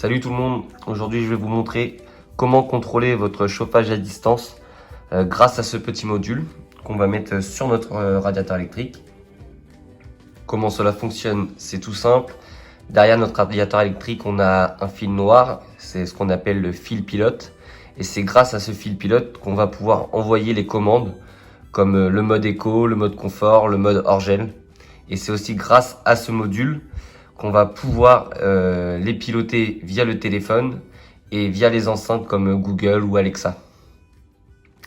Salut tout le monde, aujourd'hui je vais vous montrer comment contrôler votre chauffage à distance grâce à ce petit module qu'on va mettre sur notre radiateur électrique. Comment cela fonctionne, c'est tout simple. Derrière notre radiateur électrique, on a un fil noir, c'est ce qu'on appelle le fil pilote. Et c'est grâce à ce fil pilote qu'on va pouvoir envoyer les commandes comme le mode éco, le mode confort, le mode hors gel. Et c'est aussi grâce à ce module qu'on va pouvoir les piloter via le téléphone et via les enceintes comme Google ou Alexa.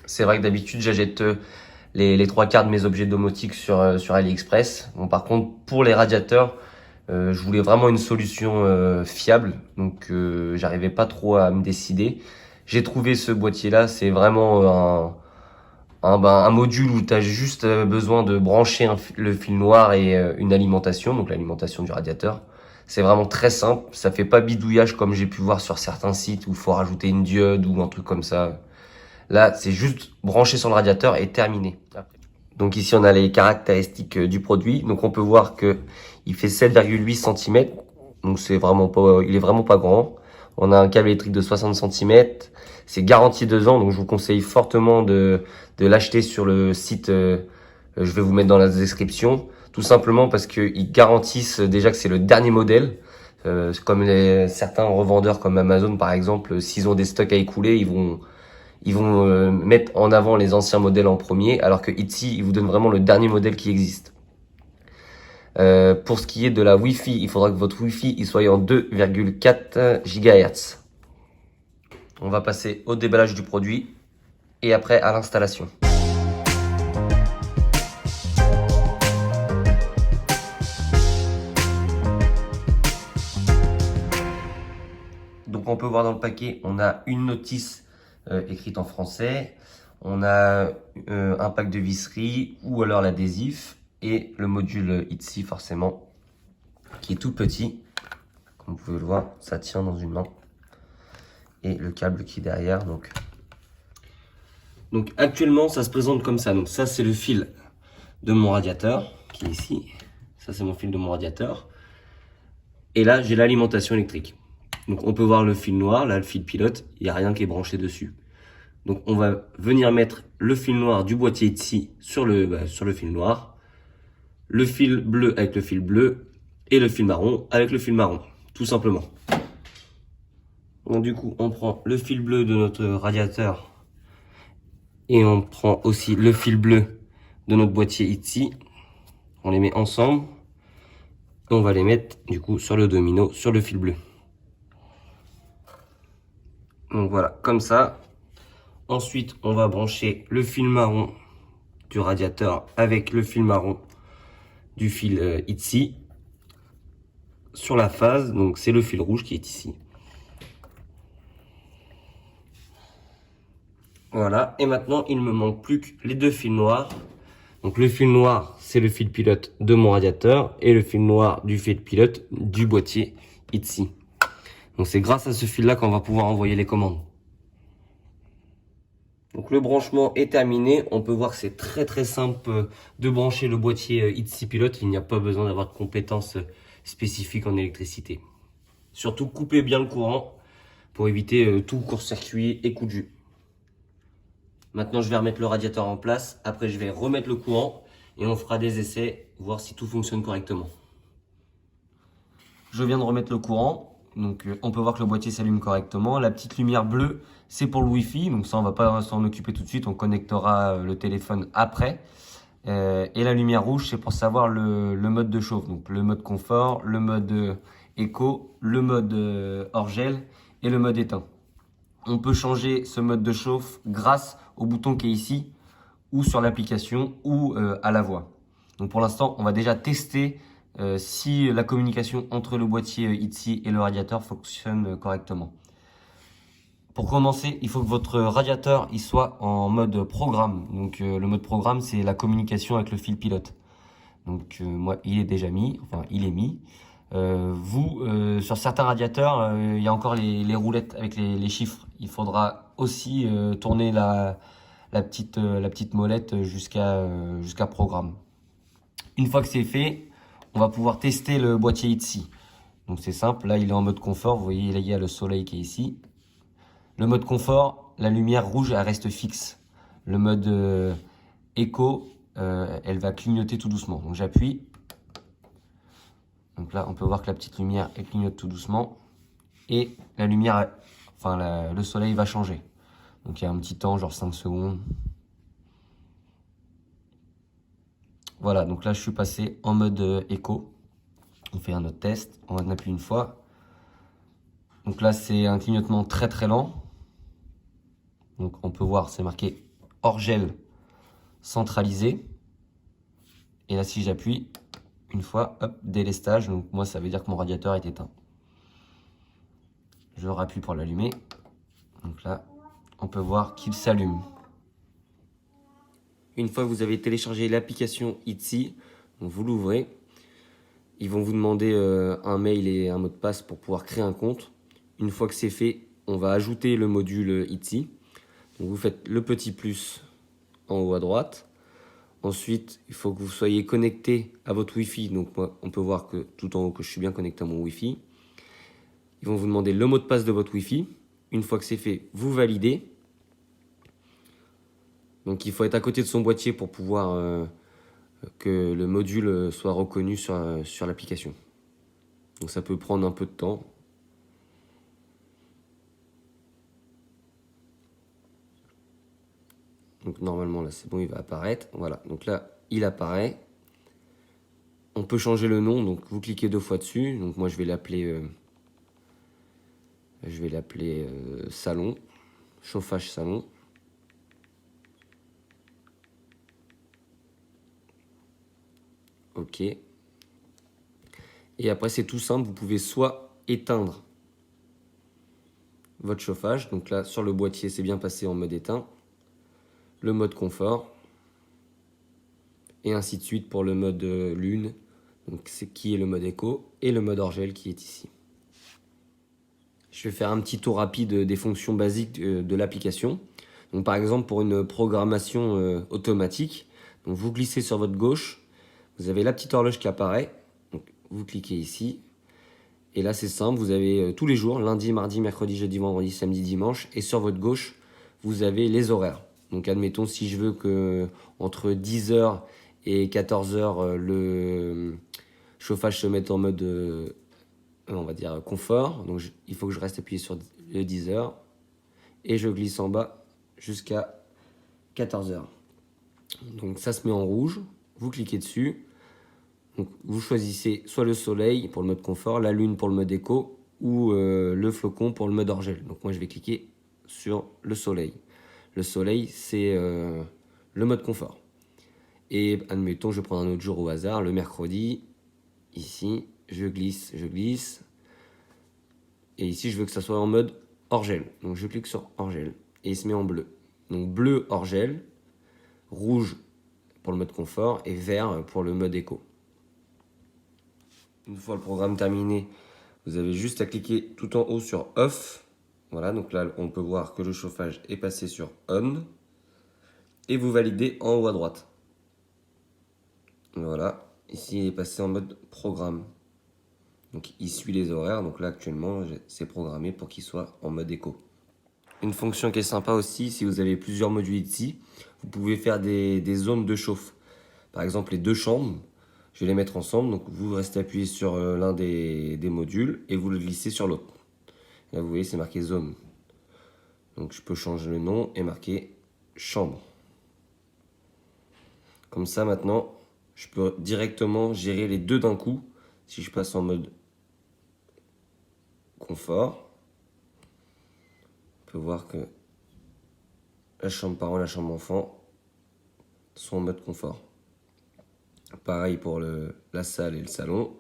C'est vrai que d'habitude j'achète les trois quarts de mes objets domotiques sur AliExpress. Bon, par contre pour les radiateurs, je voulais vraiment une solution fiable, donc j'arrivais pas trop à me décider. J'ai trouvé ce boîtier là, c'est vraiment un module où tu as juste besoin de brancher le fil noir et une alimentation, donc l'alimentation du radiateur. C'est vraiment très simple, ça fait pas bidouillage comme j'ai pu voir sur certains sites où il faut rajouter une diode ou un truc comme ça. Là, c'est juste branché sur le radiateur et terminé. Donc ici, on a les caractéristiques du produit. Donc on peut voir que il fait 7,8 cm. Donc il est vraiment pas grand. On a un câble électrique de 60 cm. C'est garanti 2 ans, donc je vous conseille fortement de l'acheter sur le site. Je vais vous mettre dans la description. Tout simplement parce qu'ils garantissent déjà que c'est le dernier modèle. Comme certains revendeurs comme Amazon par exemple, s'ils ont des stocks à écouler, ils vont mettre en avant les anciens modèles en premier, alors que Itzy, ils vous donnent vraiment le dernier modèle qui existe. Pour ce qui est de la Wi-Fi, il faudra que votre Wi-Fi il soit en 2,4 GHz. On va passer au déballage du produit et après à l'installation. Donc on peut voir dans le paquet, on a une notice écrite en français, on a un pack de visserie ou alors l'adhésif et le module Itzy forcément qui est tout petit, comme vous pouvez le voir, ça tient dans une main et le câble qui est derrière. Donc actuellement ça se présente comme ça, donc ça c'est le fil de mon radiateur qui est ici, ça c'est mon fil de mon radiateur et là j'ai l'alimentation électrique. Donc on peut voir le fil noir, là le fil pilote, il n'y a rien qui est branché dessus. Donc on va venir mettre le fil noir du boîtier ici sur le fil noir, le fil bleu avec le fil bleu et le fil marron avec le fil marron, tout simplement. Donc du coup on prend le fil bleu de notre radiateur et on prend aussi le fil bleu de notre boîtier ici. On les met ensemble et on va les mettre du coup sur le domino, sur le fil bleu. Donc voilà, comme ça. Ensuite, on va brancher le fil marron du radiateur avec le fil marron du fil Itzy sur la phase. Donc c'est le fil rouge qui est ici. Voilà, et maintenant il ne me manque plus que les deux fils noirs. Donc le fil noir, c'est le fil pilote de mon radiateur et le fil noir du fil pilote du boîtier Itzy. Donc c'est grâce à ce fil-là qu'on va pouvoir envoyer les commandes. Donc le branchement est terminé. On peut voir que c'est très simple de brancher le boîtier Itzy Pilote. Il n'y a pas besoin d'avoir de compétences spécifiques en électricité. Surtout coupez bien le courant pour éviter tout court-circuit et coup de jus. Maintenant je vais remettre le radiateur en place. Après je vais remettre le courant et on fera des essais, voir si tout fonctionne correctement. Je viens de remettre le courant. Donc on peut voir que le boîtier s'allume correctement. La petite lumière bleue, c'est pour le Wi-Fi. Donc ça, on va pas s'en occuper tout de suite. On connectera le téléphone après. Et la lumière rouge, c'est pour savoir le mode de chauffe. Donc le mode confort, le mode éco, le mode hors gel et le mode éteint. On peut changer ce mode de chauffe grâce au bouton qui est ici ou sur l'application ou à la voix. Donc pour l'instant, on va déjà tester si la communication entre le boîtier Itzy et le radiateur fonctionne correctement. Pour commencer, il faut que votre radiateur il soit en mode programme. Donc le mode programme, c'est la communication avec le fil pilote. Donc moi, il est déjà mis, enfin il est mis. Sur certains radiateurs, il y a encore les roulettes avec les chiffres. Il faudra aussi tourner la petite molette jusqu'à programme. Une fois que c'est fait, on va pouvoir tester le boîtier Itzy. Donc c'est simple, là il est en mode confort, vous voyez là il y a le soleil qui est ici. Le mode confort, la lumière rouge elle reste fixe. Le mode éco, elle va clignoter tout doucement. Donc j'appuie. Donc là on peut voir que la petite lumière elle clignote tout doucement. Et la lumière, enfin le soleil va changer. Donc il y a un petit temps, genre 5 secondes. Voilà, donc là je suis passé en mode éco. On fait un autre test, on appuie une fois. Donc là c'est un clignotement très très lent. Donc on peut voir, c'est marqué hors gel centralisé. Et là si j'appuie, une fois, hop, délestage. Donc moi ça veut dire que mon radiateur est éteint. Je rappuie pour l'allumer. Donc là, on peut voir qu'il s'allume. Une fois que vous avez téléchargé l'application Itzy, vous l'ouvrez. Ils vont vous demander un mail et un mot de passe pour pouvoir créer un compte. Une fois que c'est fait, on va ajouter le module Itzy. Donc vous faites le petit plus en haut à droite. Ensuite, il faut que vous soyez connecté à votre Wi-Fi. Donc moi, on peut voir que tout en haut que je suis bien connecté à mon Wi-Fi. Ils vont vous demander le mot de passe de votre Wi-Fi. Une fois que c'est fait, vous validez. Donc il faut être à côté de son boîtier pour pouvoir que le module soit reconnu sur l'application. Donc ça peut prendre un peu de temps. Donc normalement là c'est bon, il va apparaître. Voilà, donc là il apparaît. On peut changer le nom, donc vous cliquez 2 fois dessus. Donc moi je vais l'appeler salon, chauffage salon. Ok. Et après c'est tout simple, vous pouvez soit éteindre votre chauffage. Donc là sur le boîtier c'est bien passé en mode éteint. Le mode confort. Et ainsi de suite pour le mode lune, donc c'est qui est le mode éco, et le mode hors gel qui est ici. Je vais faire un petit tour rapide des fonctions basiques de l'application. Donc par exemple pour une programmation automatique, donc vous glissez sur votre gauche, vous avez la petite horloge qui apparaît, donc vous cliquez ici, et là c'est simple, vous avez tous les jours, lundi, mardi, mercredi, jeudi, vendredi, samedi, dimanche, et sur votre gauche, vous avez les horaires. Donc admettons si je veux que entre 10h et 14h, le chauffage se mette en mode, on va dire, confort. Donc il faut que je reste appuyé sur le 10h et je glisse en bas jusqu'à 14h. Donc ça se met en rouge, vous cliquez dessus. Donc vous choisissez soit le soleil pour le mode confort, la lune pour le mode éco ou le flocon pour le mode hors gel. Donc moi je vais cliquer sur le soleil. Le soleil c'est le mode confort. Et admettons, je vais prendre un autre jour au hasard, le mercredi. Ici, je glisse. Et ici, je veux que ça soit en mode hors gel. Donc, je clique sur hors gel. Et il se met en bleu. Donc, bleu hors gel, rouge pour le mode confort et vert pour le mode éco. Une fois le programme terminé, vous avez juste à cliquer tout en haut sur off. Voilà, donc là, on peut voir que le chauffage est passé sur on. Et vous validez en haut à droite. Voilà, ici il est passé en mode programme. Donc il suit les horaires, donc là actuellement c'est programmé pour qu'il soit en mode éco. Une fonction qui est sympa aussi, si vous avez plusieurs modules ici, vous pouvez faire des zones de chauffe. Par exemple les deux chambres, je vais les mettre ensemble, donc vous restez appuyé sur l'un des modules et vous le glissez sur l'autre. Là vous voyez c'est marqué zone. Donc je peux changer le nom et marquer chambre. Comme ça maintenant, je peux directement gérer les deux d'un coup. Si je passe en mode confort, on peut voir que la chambre parent et la chambre enfant sont en mode confort. Pareil pour la salle et le salon.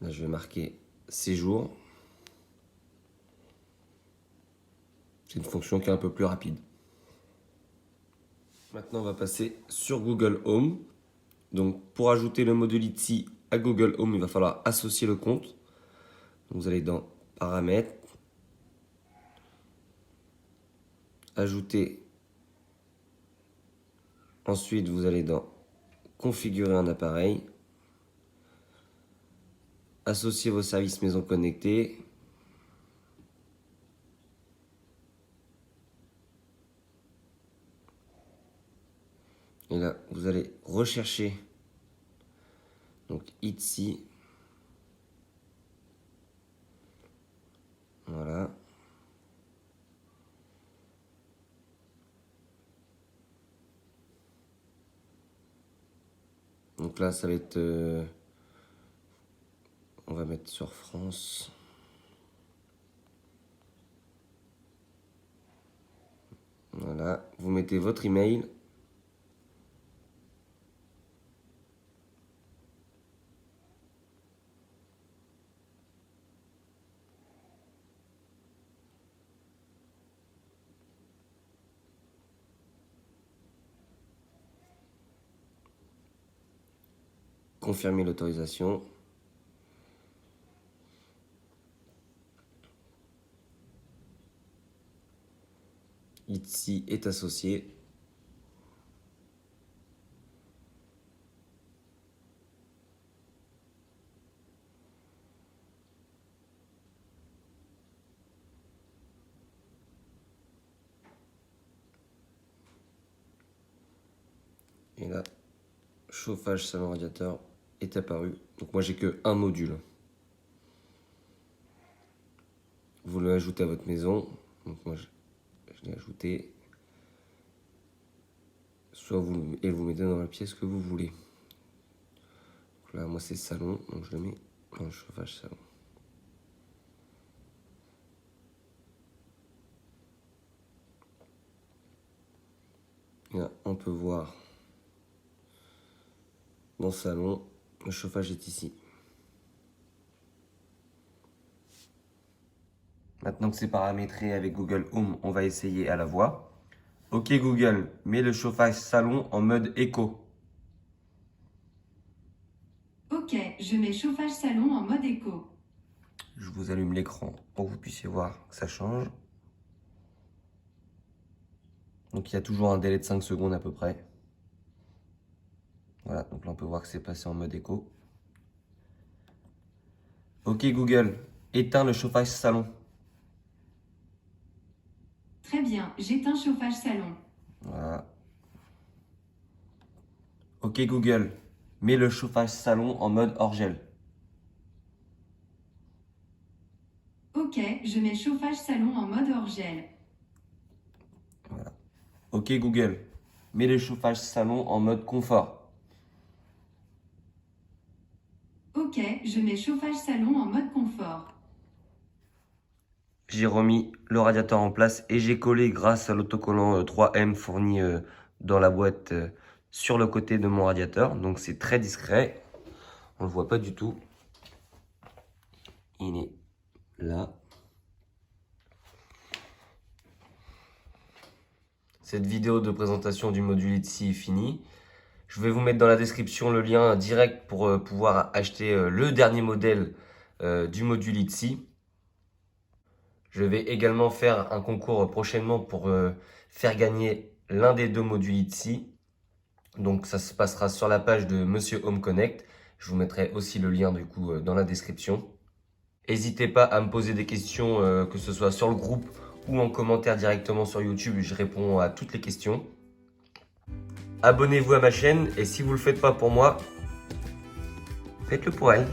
Là, je vais marquer séjour. C'est une fonction qui est un peu plus rapide. Maintenant, on va passer sur Google Home. Donc, pour ajouter le module Itzy à Google Home, il va falloir associer le compte. Donc, vous allez dans Paramètres, Ajouter. Ensuite, vous allez dans Configurer un appareil. associer vos services maison connectés. Et là, vous allez rechercher donc ici. Voilà. Donc là, ça va être... on va mettre sur France. Voilà. Vous mettez votre email. Confirmer l'autorisation. Ici est associé. Et là, chauffage salon radiateur est apparu. Donc moi j'ai que un module. Vous l'ajoutez à votre maison. Donc moi je l'ai ajouté. Soit vous mettez dans la pièce que vous voulez. Donc là moi c'est salon, donc je le mets dans le chauffage salon. Et là on peut voir dans le salon, le chauffage est ici. Maintenant que c'est paramétré avec Google Home, on va essayer à la voix. Ok Google, mets le chauffage salon en mode éco. Ok, je mets chauffage salon en mode éco. Je vous allume l'écran pour que vous puissiez voir que ça change. Donc il y a toujours un délai de 5 secondes à peu près. Voilà, donc là on peut voir que c'est passé en mode éco. Ok Google, éteins le chauffage salon. Très bien, j'éteins chauffage salon. Voilà. Ok Google, mets le chauffage salon en mode hors gel. Ok, je mets chauffage salon en mode hors gel. Voilà. Ok Google, mets le chauffage salon en mode confort. Ok, je mets chauffage salon en mode confort. J'ai remis le radiateur en place et j'ai collé grâce à l'autocollant 3M fourni dans la boîte sur le côté de mon radiateur. Donc c'est très discret. On ne le voit pas du tout. Il est là. Cette vidéo de présentation du module Etsy est finie. Je vais vous mettre dans la description le lien direct pour pouvoir acheter le dernier modèle du module Etsy. Je vais également faire un concours prochainement pour faire gagner l'un des deux modules Etsy. Donc ça se passera sur la page de Monsieur Home Connect. Je vous mettrai aussi le lien du coup dans la description. N'hésitez pas à me poser des questions, que ce soit sur le groupe ou en commentaire directement sur YouTube. Je réponds à toutes les questions. Abonnez-vous à ma chaîne et si vous ne le faites pas pour moi, faites-le pour elle.